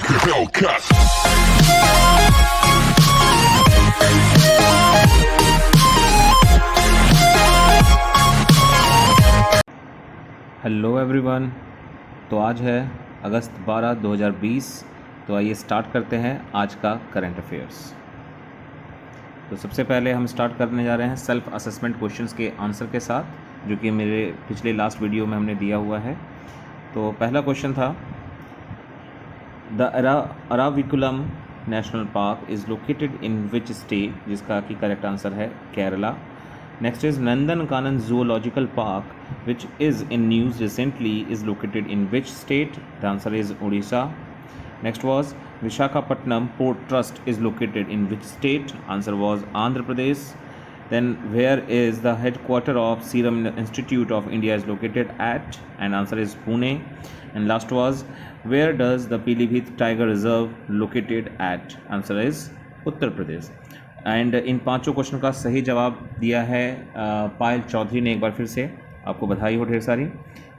like a Hellcat. Hello everyone. तो आज है अगस्त 12, 2020। तो आइए स्टार्ट करते हैं आज का करंट अफेयर्स। तो सबसे पहले हम स्टार्ट करने जा रहे हैं सेल्फ असेसमेंट क्वेश्चंस के आंसर के साथ, जो कि मेरे पिछले लास्ट वीडियो में हमने दिया हुआ है। तो पहला क्वेश्चन था, the Eravikulam national park is located in which state, जिसका कि करेक्ट आंसर है Kerala. Next is Nandankanan Zoological Park, which is in news recently, is located in which state? The answer is Odisha. Next was Visakhapatnam Port Trust is located in which state? Answer was Andhra Pradesh. Then where is the headquarter of Serum Institute of India is located at? And answer is Pune. And last was, where does the Pilibhit Tiger Reserve located at? Answer is Uttar Pradesh. And in पांचों question का सही जवाब दिया है पायल चौधरी ने। एक बार फिर से आपको बधाई हो ढेर सारी।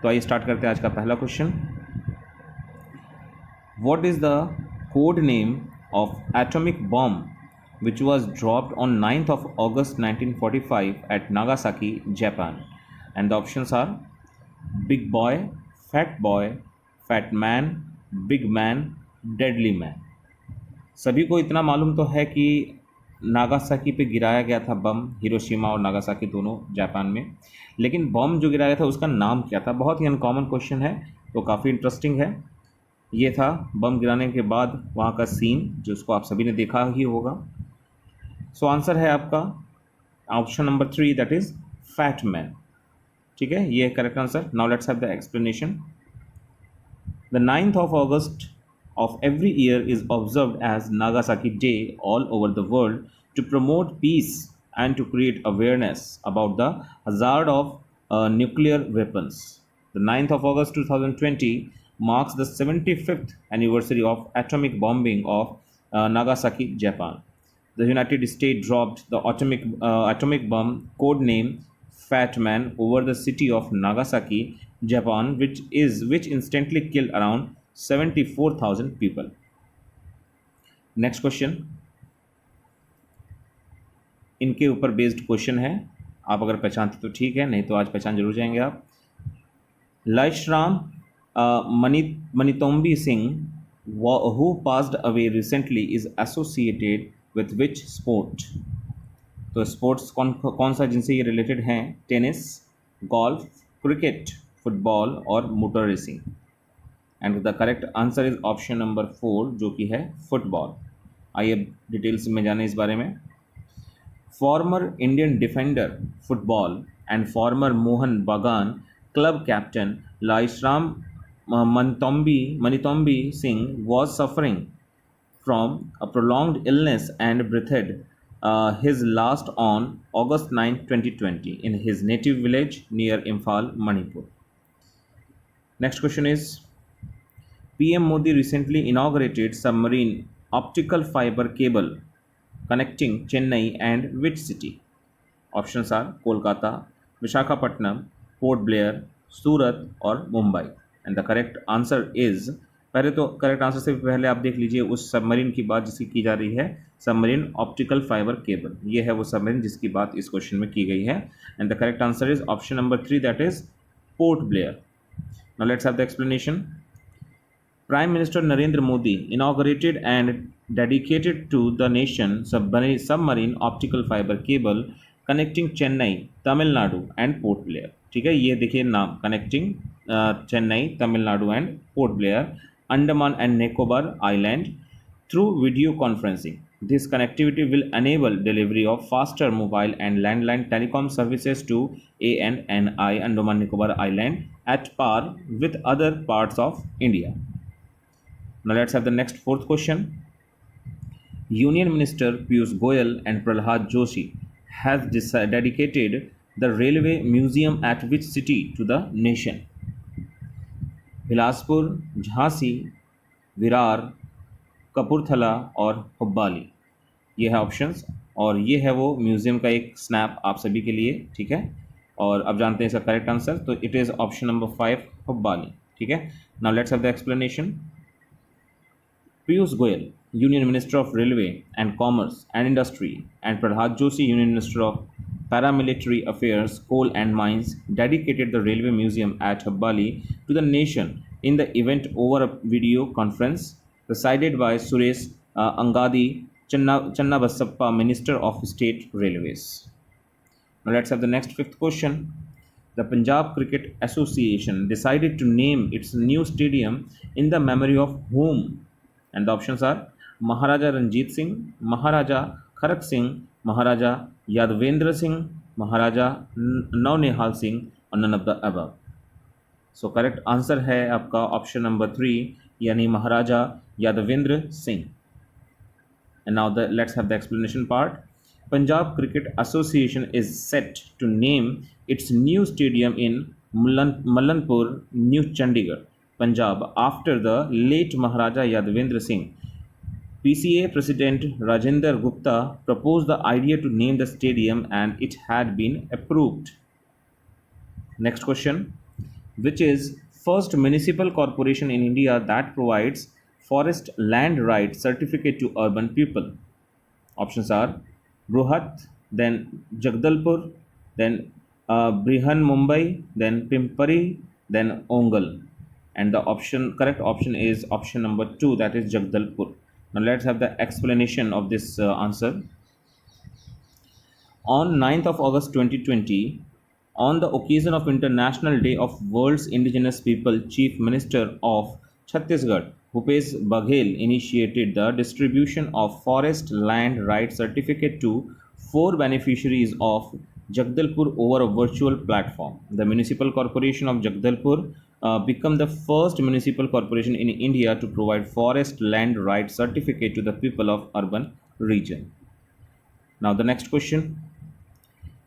तो आइए स्टार्ट करते हैं आज का पहला question. What is the code name of atomic bomb which was dropped on 9th of August 1945 at Nagasaki, Japan? And the options are big boy, fat man, big man, deadly man. सभी को इतना मालूम तो है कि Nagasaki पे गिराया गया था बम, हिरोशिमा और नागासाकी दोनों जापान में। लेकिन बम जो गिराया था उसका नाम क्या था? बहुत ही अनकॉमन क्वेश्चन है, तो काफ़ी इंटरेस्टिंग है। ये था बम गिराने के बाद वहाँ का सीन, जो उसको आप सभी ने देखा ही होगा। सो आंसर है आपका option number 3, that is fat man. ठीक है, ये है correct answer. Now let's have the explanation. The 9th of August of every year is observed as Nagasaki Day all over the world to promote peace and to create awareness about the hazard of nuclear weapons. The 9th of August 2020 marks the 75th anniversary of atomic bombing of Nagasaki, Japan. The United States dropped the atomic bomb codename Fat Man over the city of Nagasaki, Japan, which instantly killed around 74,000 people. Next question इनके ऊपर based question है। आप अगर पहचानते तो ठीक है, नहीं तो आज पहचान जरूर जाएंगे आप। लाइश्राम Manitombi Singh, who passed away recently, is associated with which sport? तो स्पोर्ट्स कौन सा जिनसे ये रिलेटेड हैं? टेनिस, गोल्फ, क्रिकेट, फुटबॉल और motor racing. And the correct answer is option number 4, जो कि है फुटबॉल। आइए डिटेल्स में जाने इस बारे में। Former Indian defender football and former Mohun Bagan club captain Laishram Manitombi Singh was suffering from a prolonged illness and breathed his last on August 9, 2020 in his native village near Imphal, Manipur. Next question is, PM Modi recently inaugurated submarine optical fiber cable connecting Chennai and which city? Options are Kolkata, Visakhapatnam, Port Blair, Surat और Mumbai. And the correct answer is, पहले तो correct answer से पहले आप देख लीजिए उस submarine की बात जिसकी की जा रही है, सबमरीन ऑप्टिकल फाइबर केबल। ये है वो सबमरीन जिसकी बात इस क्वेश्चन में की गई है। And the correct answer is option number 3, that is port Blair. Now let's have the explanation. Prime minister Narendra Modi inaugurated and dedicated to the nation submarine optical fibre cable connecting Chennai, Tamil Nadu and port Blair. ठीक है, ये देखिए नाम, connecting Chennai, Tamil Nadu and port Blair, Andaman and Nicobar Island through video conferencing. This connectivity will enable delivery of faster mobile and landline telecom services to ANNI, Andaman Nicobar Island, at par with other parts of India. Now let's have the next fourth question. Union Minister Piyush Goyal and Prahlad Joshi have dedicated the railway museum at which city to the nation? Bilaspur, Jhansi, Virar, Kapurthala और हुब्बाली। ये है options, और ये है वो museum का एक snap आप सभी के लिए। ठीक है, और अब जानते हैं इसका करेक्ट आंसर। तो इट इज़ ऑप्शन नंबर 5, हुब्बाली। ठीक है, now let's have the explanation. Piyush Goyal, Union Minister of Railway and Commerce and Industry, and Prahlad Joshi, Union Minister of Paramilitary Affairs, Coal and Mines, dedicated the Railway Museum at Hubbali to the nation in the event over a video conference presided by Suresh Angadi Channabasappa, Minister of State Railways. Now let's have the next fifth question. The Punjab Cricket Association decided to name its new stadium in the memory of whom? And the options are Maharaja Ranjit Singh, Maharaja Kharak Singh, Maharaja Yadavendra Singh, Maharaja Naunihal Singh, or none of the above. So correct answer है आपका option number 3 यानी महाराजा Yadavindra Singh. And now let's have the explanation part. Punjab Cricket Association is set to name its new stadium in Malanpur, New Chandigarh, Punjab, after the late Maharaja Yadavendra Singh. PCA President Rajendra Gupta proposed the idea to name the stadium and it had been approved. Next question. Which is first municipal corporation in India that provides forest land right certificate to urban people? Options are Bruhat, then Jagdalpur, then Brihan Mumbai, then Pimpari, then Ongal. And the correct option is option number 2, that is Jagdalpur. Now let's have the explanation of this answer. On 9th of August 2020, on the occasion of International Day of World's Indigenous People, Chief Minister of Chhattisgarh, Bhupesh Baghel, initiated the distribution of forest land right certificate to 4 beneficiaries of Jagdalpur over a virtual platform. The Municipal Corporation of Jagdalpur became the first municipal corporation in India to provide forest land right certificate to the people of urban region. Now the next question.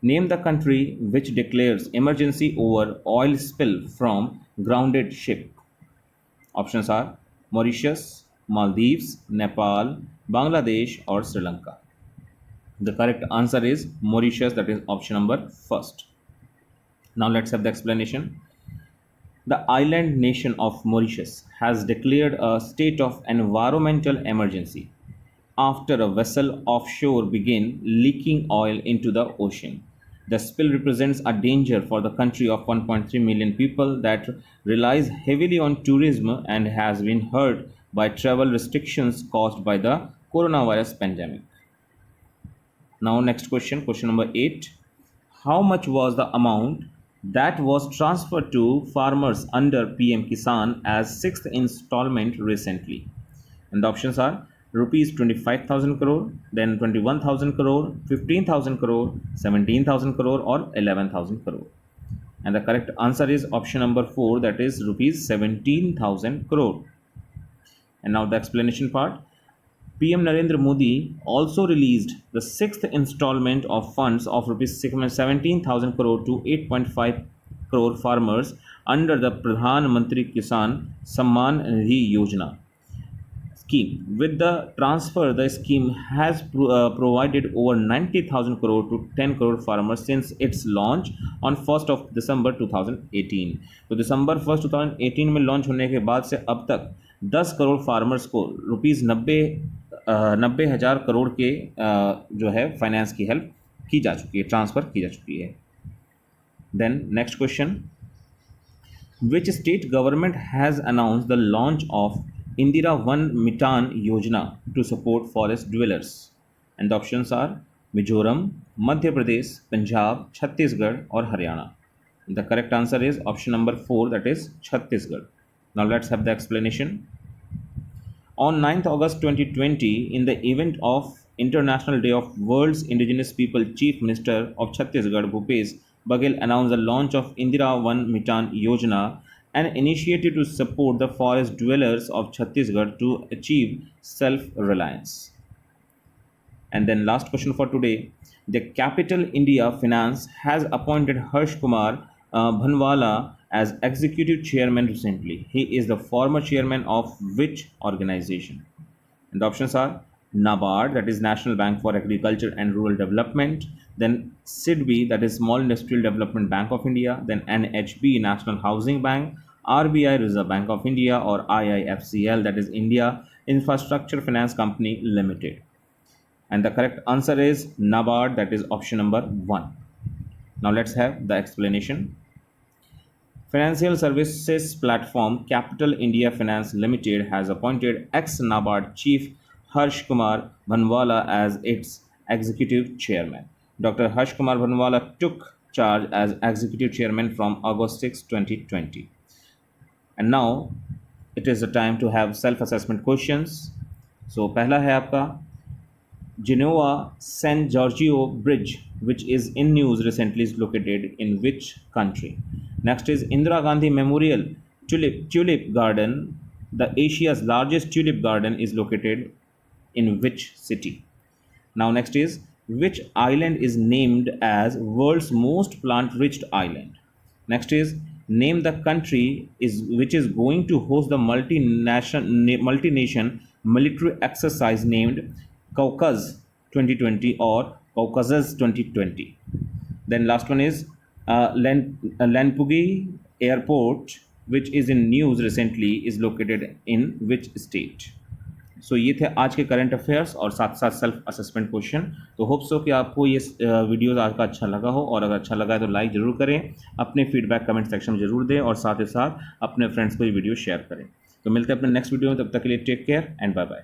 Name the country which declares emergency over oil spill from grounded ship. Options are Mauritius, Maldives, Nepal, Bangladesh, or Sri Lanka. The correct answer is Mauritius, that is option number first. Now let's have the explanation. The island nation of Mauritius has declared a state of environmental emergency after a vessel offshore began leaking oil into the ocean. The spill represents a danger for the country of 1.3 million people that relies heavily on tourism and has been hurt by travel restrictions caused by the coronavirus pandemic. Now, next question, question number 8. How much was the amount that was transferred to farmers under PM Kisan as sixth installment recently? And the options are rupees 25,000 crore, then 21,000 crore, 15,000 crore, 17,000 crore, or 11,000 crore. And the correct answer is option number 4, that is rupees 17,000 crore. And now the explanation part. PM Narendra Modi also released the sixth installment of funds of rupees 17,000 crore to 8.5 crore farmers under the Pradhan Mantri Kisan Samman Nidhi Yojana scheme. With the transfer, the scheme has provided over 90,000 crore to 10 crore farmers since its launch on 1st of December 2018. तो दिसंबर 1 2018 में launch होने के बाद से अब तक 10 crore farmers को rupees 90,000 crore के जो है फाइनेंस की हेल्प की जा चुकी है, ट्रांसफ़र की जा चुकी है. Then next question. Which state government has announced the launch of Indira Van Mitan Yojana to support forest dwellers? And the options are Mizoram, Madhya Pradesh, Punjab, Chhattisgarh, or Haryana. The correct answer is option number 4, that is Chhattisgarh. Now let's have the explanation. On 9th August 2020, in the event of International Day of World's Indigenous People, Chief Minister of Chhattisgarh, Bhupesh Baghel, announced the launch of Indira Van Mitan Yojana, an initiative to support the forest dwellers of Chhattisgarh to achieve self-reliance. And then last question for today. The Capital India Finance has appointed Harsh Kumar Bhanwala as executive chairman recently. He is the former chairman of which organization? And the options are NABARD, that is National Bank for Agriculture and Rural Development, then SIDBI, that is Small Industrial Development Bank of India, then NHB, National Housing Bank, RBI, Reserve Bank of India, or IIFCL, that is India Infrastructure Finance Company Limited? And the correct answer is NABARD, that is option number 1. Now let's have the explanation. Financial services platform Capital India Finance Limited has appointed ex-NABARD chief Harsh Kumar Bhanwala as its executive chairman. Dr. Harsh Kumar Bhanwala took charge as executive chairman from August 6, 2020. And now it is the time to have self-assessment questions. So पहला है आपका Genoa San Giorgio Bridge, which is in news recently, is located in which country? Next is Indira Gandhi Memorial Tulip Garden, the Asia's largest tulip garden, is located in which city? Now, next is which island is named as world's most plant-rich island? Next is name the country is which is going to host the multination military exercise named Caucasus 2020 or Caucasus 2020. Then last one is Lanpugi Airport, which is in news recently, is located in which state? सो ये थे आज के current affairs और साथ साथ self assessment question. तो hope so कि आपको ये वीडियोस आज का अच्छा लगा हो, और अगर अच्छा लगा है तो लाइक ज़रूर करें, अपने फीडबैक कमेंट सेक्शन में ज़रूर दें, और साथ ही साथ अपने फ्रेंड्स को ये वीडियो शेयर करें। तो मिलते हैं अपने नेक्स्ट वीडियो में, तब तक के लिए take care and bye bye.